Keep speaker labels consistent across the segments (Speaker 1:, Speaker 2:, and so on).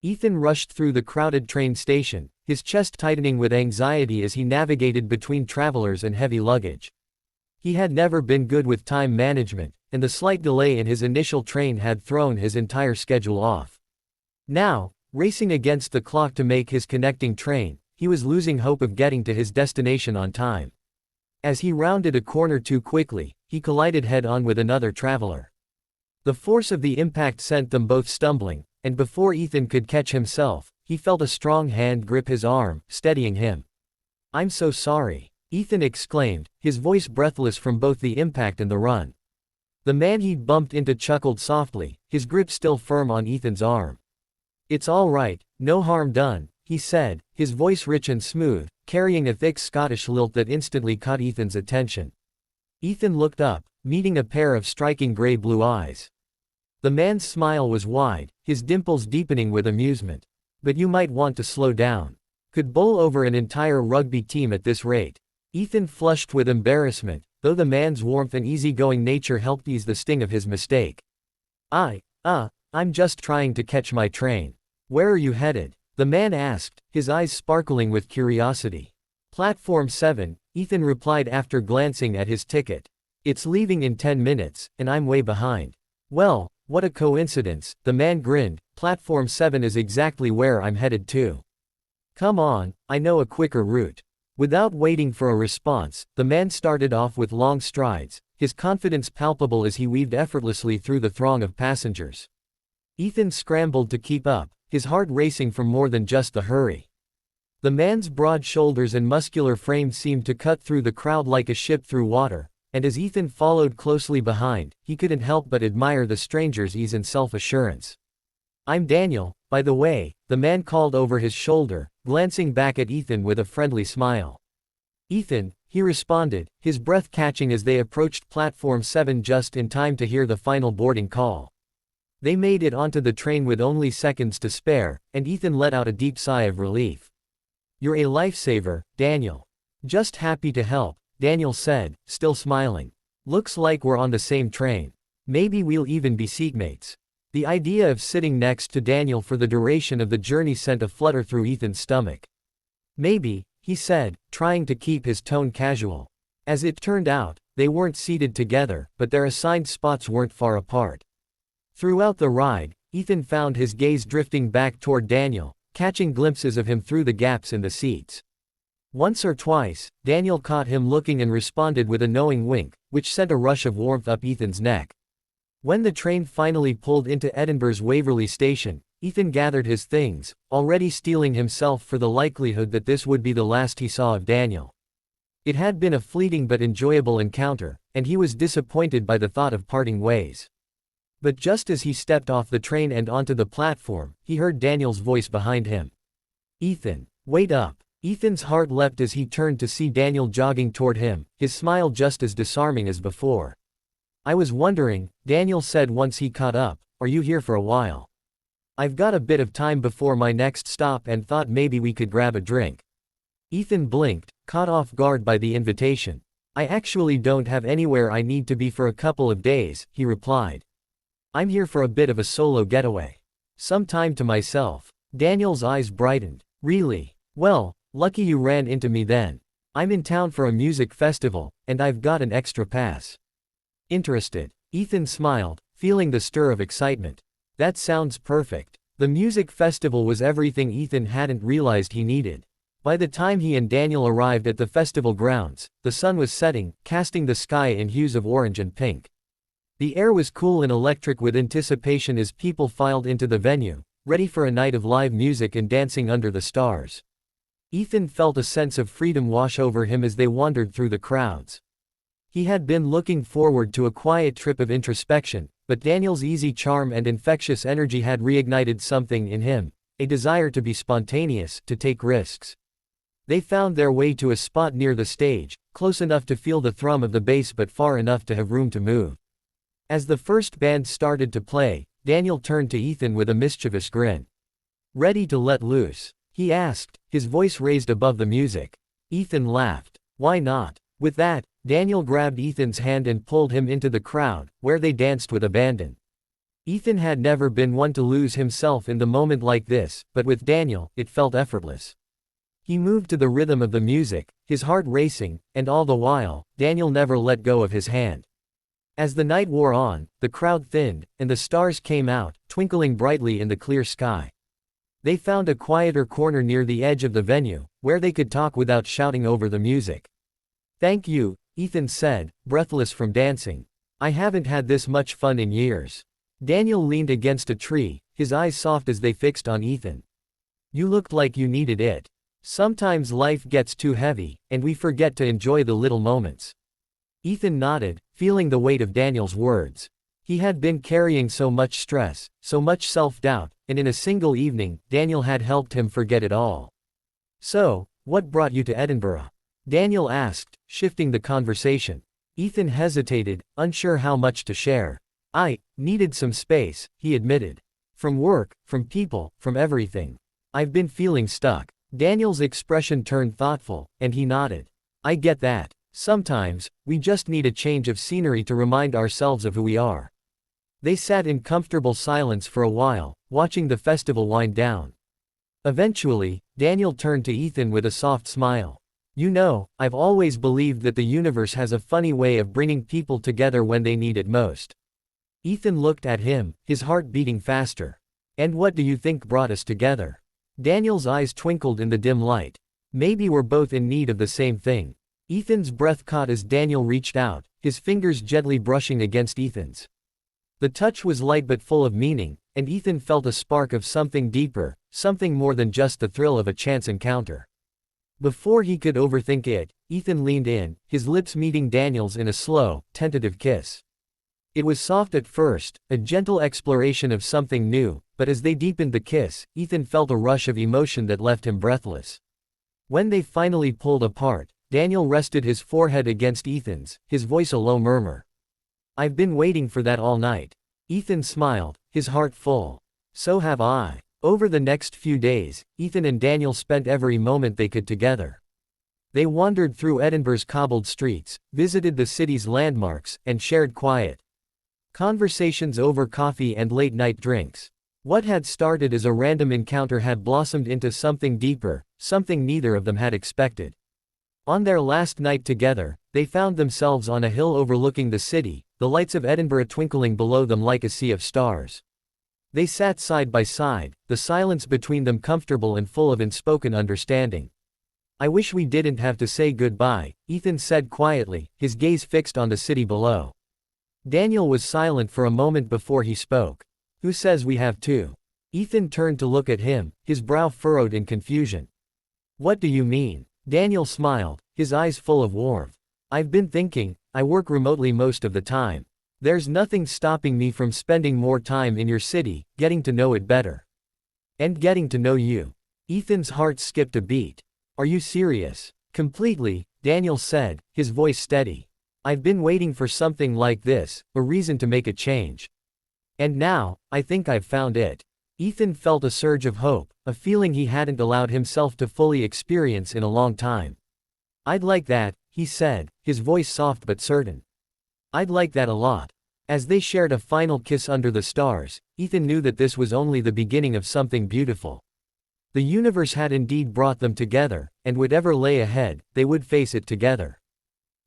Speaker 1: Ethan rushed through the crowded train station, his chest tightening with anxiety as he navigated between travelers and heavy luggage. He had never been good with time management, and the slight delay in his initial train had thrown his entire schedule off. Now, racing against the clock to make his connecting train, he was losing hope of getting to his destination on time. As he rounded a corner too quickly, he collided head-on with another traveler. The force of the impact sent them both stumbling, and before Ethan could catch himself, he felt a strong hand grip his arm, steadying him. "I'm so sorry," Ethan exclaimed, his voice breathless from both the impact and the run. The man he'd bumped into chuckled softly, his grip still firm on Ethan's arm. "It's all right, no harm done," he said, his voice rich and smooth, carrying a thick Scottish lilt that instantly caught Ethan's attention. Ethan looked up, meeting a pair of striking gray-blue eyes. The man's smile was wide, his dimples deepening with amusement. "But you might want to slow down. Could bowl over an entire rugby team at this rate." Ethan flushed with embarrassment, though the man's warmth and easygoing nature helped ease the sting of his mistake. I'm just trying to catch my train." "Where are you headed?" the man asked, his eyes sparkling with curiosity. "Platform 7, Ethan replied after glancing at his ticket. "It's leaving in 10 minutes, and I'm way behind." "Well, what a coincidence," the man grinned, "Platform 7 is exactly where I'm headed to. Come on, I know a quicker route." Without waiting for a response, the man started off with long strides, his confidence palpable as he weaved effortlessly through the throng of passengers. Ethan scrambled to keep up, his heart racing from more than just the hurry. The man's broad shoulders and muscular frame seemed to cut through the crowd like a ship through water, and as Ethan followed closely behind, he couldn't help but admire the stranger's ease and self-assurance. "I'm Daniel, by the way," the man called over his shoulder, glancing back at Ethan with a friendly smile. "Ethan," he responded, his breath catching as they approached Platform 7 just in time to hear the final boarding call. They made it onto the train with only seconds to spare, and Ethan let out a deep sigh of relief. "You're a lifesaver, Daniel." "Just happy to help," Daniel said, still smiling. "Looks like we're on the same train. Maybe we'll even be seatmates." The idea of sitting next to Daniel for the duration of the journey sent a flutter through Ethan's stomach. "Maybe," he said, trying to keep his tone casual. As it turned out, they weren't seated together, but their assigned spots weren't far apart. Throughout the ride, Ethan found his gaze drifting back toward Daniel, catching glimpses of him through the gaps in the seats. Once or twice, Daniel caught him looking and responded with a knowing wink, which sent a rush of warmth up Ethan's neck. When the train finally pulled into Edinburgh's Waverley Station, Ethan gathered his things, already steeling himself for the likelihood that this would be the last he saw of Daniel. It had been a fleeting but enjoyable encounter, and he was disappointed by the thought of parting ways. But just as he stepped off the train and onto the platform, he heard Daniel's voice behind him. "Ethan, wait up." Ethan's heart leapt as he turned to see Daniel jogging toward him, his smile just as disarming as before. "I was wondering," Daniel said once he caught up, "are you here for a while? I've got a bit of time before my next stop and thought maybe we could grab a drink." Ethan blinked, caught off guard by the invitation. "I actually don't have anywhere I need to be for a couple of days," he replied. "I'm here for a bit of a solo getaway. Some time to myself." Daniel's eyes brightened. "Really? Well, lucky you ran into me then. I'm in town for a music festival, and I've got an extra pass." "Interested?" Ethan smiled, feeling the stir of excitement. "That sounds perfect." The music festival was everything Ethan hadn't realized he needed. By the time he and Daniel arrived at the festival grounds, the sun was setting, casting the sky in hues of orange and pink. The air was cool and electric with anticipation as people filed into the venue, ready for a night of live music and dancing under the stars. Ethan felt a sense of freedom wash over him as they wandered through the crowds. He had been looking forward to a quiet trip of introspection, but Daniel's easy charm and infectious energy had reignited something in him, a desire to be spontaneous, to take risks. They found their way to a spot near the stage, close enough to feel the thrum of the bass but far enough to have room to move. As the first band started to play, Daniel turned to Ethan with a mischievous grin. "Ready to let loose?" he asked, his voice raised above the music. Ethan laughed. "Why not?" With that, Daniel grabbed Ethan's hand and pulled him into the crowd, where they danced with abandon. Ethan had never been one to lose himself in the moment like this, but with Daniel, it felt effortless. He moved to the rhythm of the music, his heart racing, and all the while, Daniel never let go of his hand. As the night wore on, the crowd thinned, and the stars came out, twinkling brightly in the clear sky. They found a quieter corner near the edge of the venue, where they could talk without shouting over the music. "Thank you," Ethan said, breathless from dancing. "I haven't had this much fun in years." Daniel leaned against a tree, his eyes soft as they fixed on Ethan. "You looked like you needed it. Sometimes life gets too heavy, and we forget to enjoy the little moments." Ethan nodded, feeling the weight of Daniel's words. He had been carrying so much stress, so much self-doubt, and in a single evening, Daniel had helped him forget it all. "So, what brought you to Edinburgh?" Daniel asked, shifting the conversation. Ethan hesitated, unsure how much to share. "I needed some space," he admitted. "From work, from people, from everything. I've been feeling stuck." Daniel's expression turned thoughtful, and he nodded. "I get that. Sometimes, we just need a change of scenery to remind ourselves of who we are." They sat in comfortable silence for a while, watching the festival wind down. Eventually, Daniel turned to Ethan with a soft smile. "You know, I've always believed that the universe has a funny way of bringing people together when they need it most." Ethan looked at him, his heart beating faster. "And what do you think brought us together?" Daniel's eyes twinkled in the dim light. "Maybe we're both in need of the same thing." Ethan's breath caught as Daniel reached out, his fingers gently brushing against Ethan's. The touch was light but full of meaning, and Ethan felt a spark of something deeper, something more than just the thrill of a chance encounter. Before he could overthink it, Ethan leaned in, his lips meeting Daniel's in a slow, tentative kiss. It was soft at first, a gentle exploration of something new, but as they deepened the kiss, Ethan felt a rush of emotion that left him breathless. When they finally pulled apart, Daniel rested his forehead against Ethan's, his voice a low murmur. "I've been waiting for that all night." Ethan smiled, his heart full. "So have I." Over the next few days, Ethan and Daniel spent every moment they could together. They wandered through Edinburgh's cobbled streets, visited the city's landmarks, and shared quiet conversations over coffee and late-night drinks. What had started as a random encounter had blossomed into something deeper, something neither of them had expected. On their last night together, they found themselves on a hill overlooking the city, the lights of Edinburgh twinkling below them like a sea of stars. They sat side by side, the silence between them comfortable and full of unspoken understanding. "I wish we didn't have to say goodbye," Ethan said quietly, his gaze fixed on the city below. Daniel was silent for a moment before he spoke. "Who says we have to?" Ethan turned to look at him, his brow furrowed in confusion. "What do you mean?" Daniel smiled, his eyes full of warmth. "I've been thinking, I work remotely most of the time. There's nothing stopping me from spending more time in your city, getting to know it better. And getting to know you." Ethan's heart skipped a beat. "Are you serious?" "Completely," Daniel said, his voice steady. "I've been waiting for something like this, a reason to make a change. And now, I think I've found it." Ethan felt a surge of hope, a feeling he hadn't allowed himself to fully experience in a long time. "I'd like that," he said, his voice soft but certain. "I'd like that a lot." As they shared a final kiss under the stars, Ethan knew that this was only the beginning of something beautiful. The universe had indeed brought them together, and whatever lay ahead, they would face it together.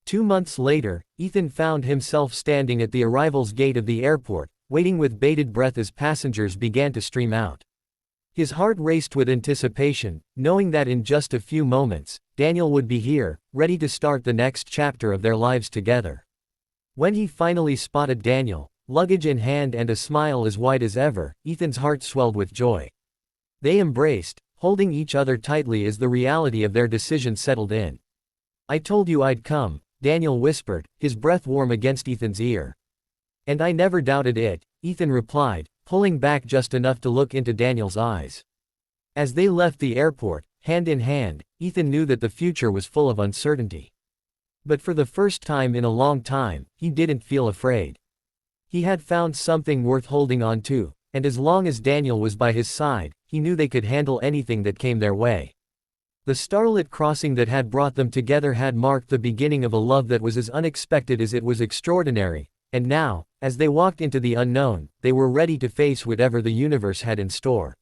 Speaker 1: 2 months later, Ethan found himself standing at the arrivals gate of the airport, waiting with bated breath as passengers began to stream out. His heart raced with anticipation, knowing that in just a few moments, Daniel would be here, ready to start the next chapter of their lives together. When he finally spotted Daniel, luggage in hand and a smile as wide as ever, Ethan's heart swelled with joy. They embraced, holding each other tightly as the reality of their decision settled in. "I told you I'd come," Daniel whispered, his breath warm against Ethan's ear. "And I never doubted it," Ethan replied, pulling back just enough to look into Daniel's eyes. As they left the airport, hand in hand, Ethan knew that the future was full of uncertainty. But for the first time in a long time, he didn't feel afraid. He had found something worth holding on to, and as long as Daniel was by his side, he knew they could handle anything that came their way. The starlit crossing that had brought them together had marked the beginning of a love that was as unexpected as it was extraordinary, And now, as they walked into the unknown, they were ready to face whatever the universe had in store.